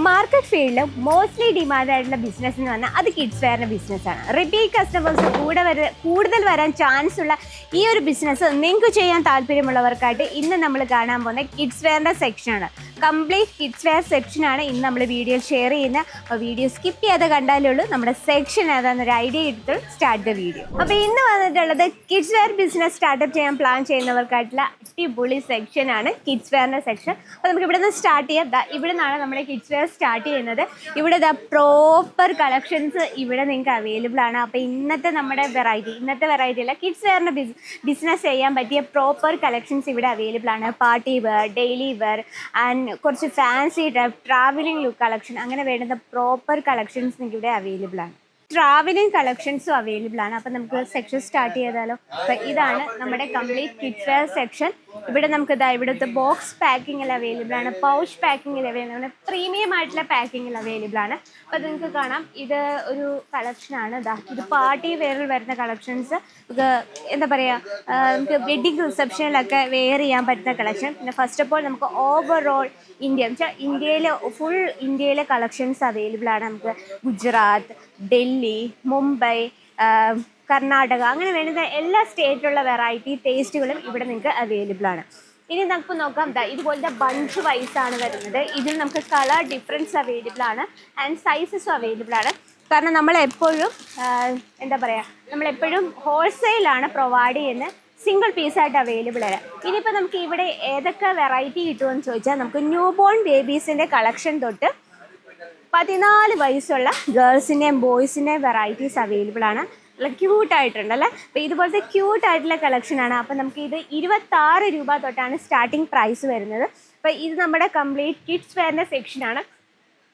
Market ഫീൽഡിൽ mostly demand ആയിട്ടുള്ള business എന്ന് പറഞ്ഞാൽ അത് കിഡ്സ് വെയറിൻ്റെ ബിസിനസ്സാണ്. റിപ്പീറ്റ് കസ്റ്റമേഴ്സ് കൂടുതൽ വരാൻ ചാൻസ് ഉള്ള ഈ ഒരു ബിസിനസ് നിങ്ങൾക്ക് ചെയ്യാൻ താല്പര്യമുള്ളവർക്കായിട്ട് ഇന്ന് നമ്മൾ കാണാൻ പോകുന്ന കിഡ്സ് വെയറിൻ്റെ സെക്ഷനാണ്. കംപ്ലീറ്റ് കിഡ്സ് വെയർ സെക്ഷനാണ് ഇന്ന് നമ്മൾ വീഡിയോ ഷെയർ ചെയ്യുന്നത്. അപ്പോൾ വീഡിയോ സ്കിപ്പ് ചെയ്യാതെ കണ്ടാലേ ഉള്ളൂ നമ്മുടെ സെക്ഷൻ ഏതാണെന്നൊരു ഐഡിയ എടുത്ത് സ്റ്റാർട്ട് ദ വീഡിയോ. അപ്പോൾ ഇന്ന് വന്നിട്ടുള്ളത് കിഡ്സ് വെയർ ബിസിനസ് സ്റ്റാർട്ടപ്പ് ചെയ്യാൻ പ്ലാൻ ചെയ്യുന്നവർക്കായിട്ടുള്ള അടിപൊളി സെക്ഷനാണ് കിഡ്സ് വെയറിൻ്റെ സെക്ഷൻ. അപ്പോൾ നമുക്ക് ഇവിടെ നിന്ന് സ്റ്റാർട്ട് ചെയ്യാം. ഇവിടെ നിന്നാണ് നമ്മുടെ കിഡ്സ് വെയർ സ്റ്റാർട്ട് ചെയ്യുന്നത്. ഇവിടെ പ്രോപ്പർ കളക്ഷൻസ് ഇവിടെ നിങ്ങൾക്ക് അവൈലബിൾ ആണ്. അപ്പോൾ ഇന്നത്തെ വെറൈറ്റി അല്ല, കിഡ്സ് വെയറിൻ്റെ ബിസിനസ് ചെയ്യാൻ പറ്റിയ പ്രോപ്പർ കളക്ഷൻസ് ഇവിടെ അവൈലബിൾ ആണ്. Party wear, daily wear and കുറച്ച് ഫാൻസി ട്രാവലിംഗ് ലുക്ക് കളക്ഷൻ, അങ്ങനെ വേണ്ടുന്ന പ്രോപ്പർ കളക്ഷൻസ് നിങ്ങൾക്ക് ഇവിടെ അവൈലബിൾ ആണ്. ട്രാവലിംഗ് കളക്ഷൻസും അവൈലബിൾ ആണ്. അപ്പം നമുക്ക് സെക്ഷൻ സ്റ്റാർട്ട് ചെയ്താലോ? അപ്പം ഇതാണ് നമ്മുടെ കംപ്ലീറ്റ് കിഡ്സ് വെയർ സെക്ഷൻ. ഇവിടെ നമുക്ക് ഇവിടുത്തെ ബോക്സ് പാക്കിങ്ങിൽ അവൈലബിൾ ആണ്, പൗച്ച് പാക്കിങ്ങിൽ അവൈലബിൾ ആണ്, പ്രീമിയം ആയിട്ടുള്ള പാക്കിങ്ങിൽ അവൈലബിൾ ആണ്. അപ്പോൾ നിങ്ങൾക്ക് കാണാം, ഇത് ഒരു കളക്ഷനാണ്. ഇത് പാർട്ടി വെയറിൽ വരുന്ന കളക്ഷൻസ്. എന്താ പറയുക, നമുക്ക് വെഡ്ഡിങ് റിസപ്ഷനിലൊക്കെ വെയർ ചെയ്യാൻ പറ്റുന്ന കളക്ഷൻ. പിന്നെ ഫസ്റ്റ് ഓഫ് ഓൾ നമുക്ക് ഓവറോൾ ഇന്ത്യയിലെ കളക്ഷൻസ് അവൈലബിൾ ആണ്. നമുക്ക് ഗുജറാത്ത്, ഡൽഹി, മുംബൈ, കർണാടക, അങ്ങനെ വേണ്ടുന്ന എല്ലാ സ്റ്റേറ്റിലുള്ള വെറൈറ്റി ടേസ്റ്റുകളും ഇവിടെ നിങ്ങൾക്ക് അവൈലബിൾ ആണ്. ഇനി നമുക്ക് നോക്കാം, ഇതുപോലത്തെ ബഞ്ച് വൈസാണ് വരുന്നത്. ഇതിൽ നമുക്ക് കളർ ഡിഫറൻസ് അവൈലബിൾ ആണ് ആൻഡ് സൈസസും അവൈലബിൾ ആണ്. കാരണം നമ്മളെപ്പോഴും ഹോൾസെയിലാണ് പ്രൊവൈഡ് ചെയ്യുന്നത്, സിംഗിൾ പീസായിട്ട് അവൈലബിൾ ആണ്. ഇനിയിപ്പോൾ നമുക്ക് ഇവിടെ ഏതൊക്കെ വെറൈറ്റി കിട്ടുമെന്ന് ചോദിച്ചാൽ, നമുക്ക് ന്യൂ ബോൺ ബേബീസിൻ്റെ കളക്ഷൻ തൊട്ട് 14 വയസ്സുള്ള ഗേൾസിൻ്റെയും ബോയ്സിൻ്റെയും വെറൈറ്റീസ് അവൈലബിൾ ആണ്. നല്ല ക്യൂട്ടായിട്ടുണ്ടല്ലേ? അപ്പോൾ ഇതുപോലത്തെ ക്യൂട്ടായിട്ടുള്ള കളക്ഷനാണ്. അപ്പോൾ നമുക്ക് ഇത് 26 രൂപ തൊട്ടാണ് സ്റ്റാർട്ടിങ് പ്രൈസ് വരുന്നത്. അപ്പോൾ ഇത് നമ്മുടെ കംപ്ലീറ്റ് കിഡ്സ് വെയറിൻ്റെ സെക്ഷനാണ്.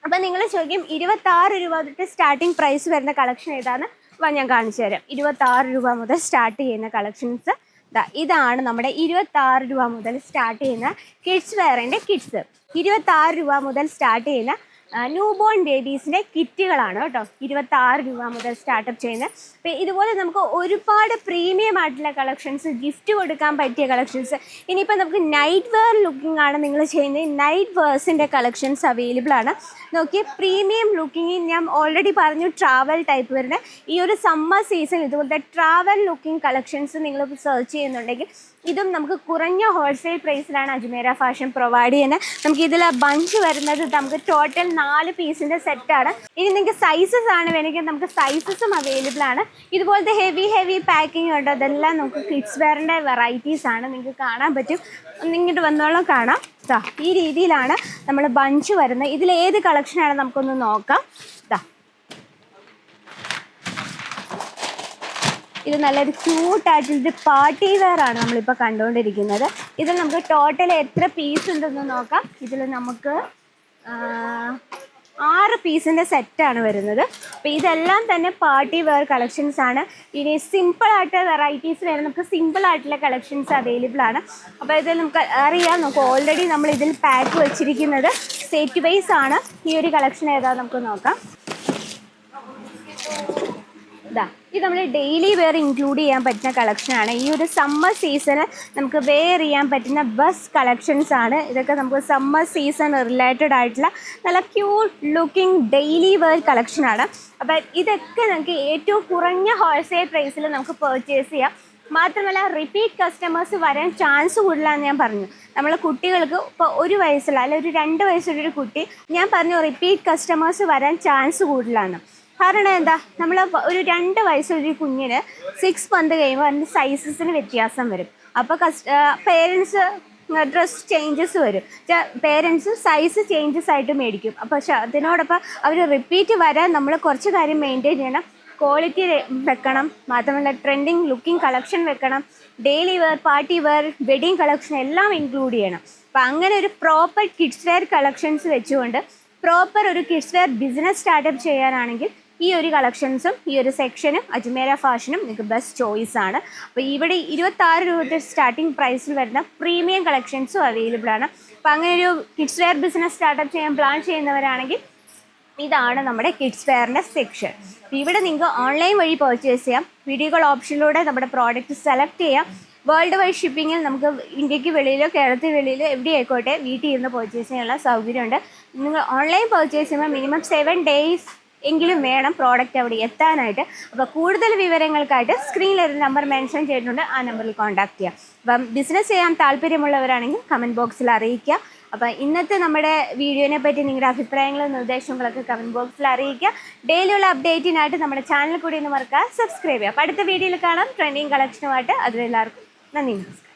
അപ്പോൾ നിങ്ങൾ ചോദിക്കും 26 രൂപ തൊട്ട് സ്റ്റാർട്ടിങ് പ്രൈസ് വരുന്ന കളക്ഷൻ ഏതാണ്? അപ്പോൾ ഞാൻ കാണിച്ചു തരാം. 26 രൂപ മുതൽ സ്റ്റാർട്ട് ചെയ്യുന്ന കളക്ഷൻസ് ഇതാണ്. നമ്മുടെ 26 രൂപ മുതൽ സ്റ്റാർട്ട് ചെയ്യുന്ന കിഡ്സ് വെയറിൻ്റെ കിഡ്സ്. 26 രൂപ മുതൽ സ്റ്റാർട്ട് ചെയ്യുന്ന ന്യൂ ബോൺ ബേബീസിൻ്റെ കിറ്റുകളാണ് കേട്ടോ. 26 രൂപ മുതൽ സ്റ്റാർട്ടപ്പ് ചെയ്യുന്നത്. അപ്പോൾ ഇതുപോലെ നമുക്ക് ഒരുപാട് പ്രീമിയം ആയിട്ടുള്ള കളക്ഷൻസ്, ഗിഫ്റ്റ് കൊടുക്കാൻ പറ്റിയ കളക്ഷൻസ്. ഇനിയിപ്പോൾ നമുക്ക് നൈറ്റ് വെയർ ലുക്കിംഗ് ആണ് നിങ്ങൾ ചെയ്യുന്നത്, നൈറ്റ് വെയർസിൻ്റെ കളക്ഷൻസ് അവൈലബിൾ ആണ്. നോക്കിയാൽ പ്രീമിയം ലുക്കിംഗ്, ഞാൻ ഓൾറെഡി പറഞ്ഞു ട്രാവൽ ടൈപ്പ് വരുന്ന ഈ ഒരു സമ്മർ സീസൺ ഇതുപോലത്തെ ട്രാവൽ ലുക്കിംഗ് കളക്ഷൻസ് നിങ്ങൾ സെർച്ച് ചെയ്യുന്നുണ്ടെങ്കിൽ ഇതും നമുക്ക് കുറഞ്ഞ ഹോൾസെയിൽ പ്രൈസിലാണ് അജ്മേര ഫാഷൻ പ്രൊവൈഡ് ചെയ്യുന്നത്. നമുക്ക് ഇതിൽ ബഞ്ച് വരുന്നത് നമുക്ക് ടോട്ടൽ 4 പീസിൻ്റെ സെറ്റാണ്. ഇനി നിങ്ങൾക്ക് സൈസസ് ആണ് വേണമെങ്കിൽ നമുക്ക് സൈസസും അവൈലബിൾ ആണ്. ഇതുപോലത്തെ ഹെവി പാക്കിംഗ് ഉണ്ട്. അതെല്ലാം നമുക്ക് കിഡ്സ് വെയറിൻ്റെ വെറൈറ്റീസ് ആണ്. നിങ്ങൾക്ക് കാണാൻ പറ്റും, ഒന്നിങ്ങോട്ട് വന്നോളം കാണാം. ഈ രീതിയിലാണ് നമ്മൾ ബഞ്ച് വരുന്നത്. ഇതിൽ ഏത് കളക്ഷനാണ് നമുക്കൊന്ന് നോക്കാം. ഇത് നല്ലൊരു ക്യൂട്ടായിട്ടുള്ളൊരു പാർട്ടി വെയർ ആണ് നമ്മളിപ്പോൾ കണ്ടുകൊണ്ടിരിക്കുന്നത്. ഇതിൽ നമുക്ക് ടോട്ടൽ എത്ര പീസ് ഉണ്ടെന്ന് നോക്കാം. ഇതിൽ നമുക്ക് 6 പീസിൻ്റെ സെറ്റാണ് വരുന്നത്. അപ്പോൾ ഇതെല്ലാം തന്നെ പാർട്ടി വെയർ കളക്ഷൻസ് ആണ്. ഇനി സിമ്പിളായിട്ട് വെറൈറ്റീസ് വേണം, നമുക്ക് സിമ്പിളായിട്ടുള്ള കളക്ഷൻസ് അവൈലബിൾ ആണ്. അപ്പോൾ ഇതിൽ നമുക്ക് അറിയാം, നമുക്ക് ഓൾറെഡി നമ്മൾ ഇതിൽ പാക്ക് വെച്ചിരിക്കുന്നത് സെറ്റ് വൈസ് ആണ്. ഈ ഒരു കളക്ഷൻ ഏതാ നമുക്ക് നോക്കാം. ഇത് നമ്മൾ ഡെയിലി വെയർ ഇൻക്ലൂഡ് ചെയ്യാൻ പറ്റുന്ന കളക്ഷനാണ്. ഈ ഒരു സമ്മർ സീസണ് നമുക്ക് വെയർ ചെയ്യാൻ പറ്റുന്ന ബെസ്റ്റ് കളക്ഷൻസ് ആണ്. ഇതൊക്കെ നമുക്ക് സമ്മർ സീസൺ റിലേറ്റഡ് ആയിട്ടുള്ള നല്ല ക്യൂട്ട് ലുക്കിംഗ് ഡെയിലി വെയർ കളക്ഷനാണ്. അപ്പോൾ ഇതൊക്കെ നമുക്ക് ഏറ്റവും കുറഞ്ഞ ഹോൾസെയിൽ പ്രൈസിൽ നമുക്ക് പർച്ചേസ് ചെയ്യാം. മാത്രമല്ല റിപ്പീറ്റ് കസ്റ്റമേഴ്സ് വരാൻ ചാൻസ് കൂടുതലാണെന്ന് ഞാൻ പറഞ്ഞു. നമ്മൾ കുട്ടികൾക്ക് ഇപ്പോൾ 1 വയസ്സുള്ള അല്ലെങ്കിൽ ഒരു 2 വയസ്സുള്ളൊരു കുട്ടി, ഞാൻ പറഞ്ഞു റിപ്പീറ്റ് കസ്റ്റമേഴ്സ് വരാൻ ചാൻസ് കൂടുതലാണ്. കാരണം എന്താ, നമ്മൾ ഒരു 2 വയസ്സുള്ളൊരു കുഞ്ഞിന് 6 മന്ത് കഴിയുമ്പോൾ അതിൻ്റെ സൈസസിന് വ്യത്യാസം വരും. അപ്പോൾ പേരൻസ് ഡ്രസ് ചേഞ്ചസ് വരും. പേരൻസ് സൈസ് ചേഞ്ചസ് ആയിട്ട് മേടിക്കും. അപ്പോൾ പക്ഷേ അതിനോടൊപ്പം അവർ റിപ്പീറ്റ് വരാൻ നമ്മൾ കുറച്ച് കാര്യം മെയിൻറ്റെയിൻ ചെയ്യണം. ക്വാളിറ്റി വെക്കണം, മാത്രമല്ല ട്രെൻഡിങ് ലുക്കിംഗ് കളക്ഷൻ വെക്കണം, daily wear, party wear, wedding collection എല്ലാം ഇൻക്ലൂഡ് ചെയ്യണം. അപ്പോൾ അങ്ങനെ ഒരു പ്രോപ്പർ കിഡ്സ് വെയർ കളക്ഷൻസ് വെച്ചുകൊണ്ട് പ്രോപ്പർ ഒരു കിഡ്സ് വെയർ ബിസിനസ് സ്റ്റാർട്ടപ്പ് ചെയ്യാനാണെങ്കിൽ ഈ ഒരു കളക്ഷൻസും ഈ ഒരു സെക്ഷനും അജ്മേര ഫാഷനും നിങ്ങൾക്ക് ബെസ്റ്റ് ചോയ്സ് ആണ്. അപ്പോൾ ഇവിടെ 26 രൂപ സ്റ്റാർട്ടിംഗ് പ്രൈസിൽ വരുന്ന പ്രീമിയം കളക്ഷൻസും അവൈലബിൾ ആണ്. അപ്പോൾ അങ്ങനെ ഒരു കിഡ്സ് വെയർ ബിസിനസ് സ്റ്റാർട്ടപ്പ് ചെയ്യാൻ പ്ലാൻ ചെയ്യുന്നവരാണെങ്കിൽ ഇതാണ് നമ്മുടെ കിഡ്സ് വെയറിൻ്റെ സെക്ഷൻ. ഇവിടെ നിങ്ങൾക്ക് ഓൺലൈൻ വഴി പർച്ചേസ് ചെയ്യാം. വീഡിയോ കോൾ ഓപ്ഷനിലൂടെ നമ്മുടെ പ്രോഡക്റ്റ് സെലക്ട് ചെയ്യാം. വേൾഡ് വൈഡ് ഷിപ്പിങ്ങിൽ നമുക്ക് ഇന്ത്യക്ക് വെളിയിലോ കേരളത്തിന് വെളിയിലോ എവിടെ ആയിക്കോട്ടെ വീട്ടിൽ ഇരുന്ന് പർച്ചേസ് ചെയ്യാനുള്ള സൗകര്യമുണ്ട്. നിങ്ങൾ ഓൺലൈൻ പർച്ചേസ് ചെയ്യുമ്പോൾ മിനിമം 7 days എങ്കിലും വേണം പ്രോഡക്റ്റ് അവിടെ എത്താനായിട്ട്. അപ്പോൾ കൂടുതൽ വിവരങ്ങൾക്കായിട്ട് സ്ക്രീനിലൊരു നമ്പർ മെൻഷൻ ചെയ്തിട്ടുണ്ട്, ആ നമ്പറിൽ കോൺടാക്ട് ചെയ്യാം. അപ്പം ബിസിനസ് ചെയ്യാൻ താല്പര്യമുള്ളവരാണെങ്കിൽ കമൻറ്റ് ബോക്സിൽ അറിയിക്കുക. അപ്പം ഇന്നത്തെ നമ്മുടെ വീഡിയോനെ പറ്റി നിങ്ങളുടെ അഭിപ്രായങ്ങളും നിർദ്ദേശങ്ങളൊക്കെ കമൻറ്റ് ബോക്സിൽ അറിയിക്കുക. ഡെയിലിയുള്ള അപ്ഡേറ്റിനായിട്ട് നമ്മുടെ ചാനൽ കൂടി ഒന്ന് മറക്കുക സബ്സ്ക്രൈബ് ചെയ്യുക. അപ്പോൾ അടുത്ത വീഡിയോയിൽ കാണാം ട്രെൻഡിങ് കളക്ഷനുമായിട്ട്. അതിലെല്ലാവർക്കും നന്ദി, നമസ്കാരം.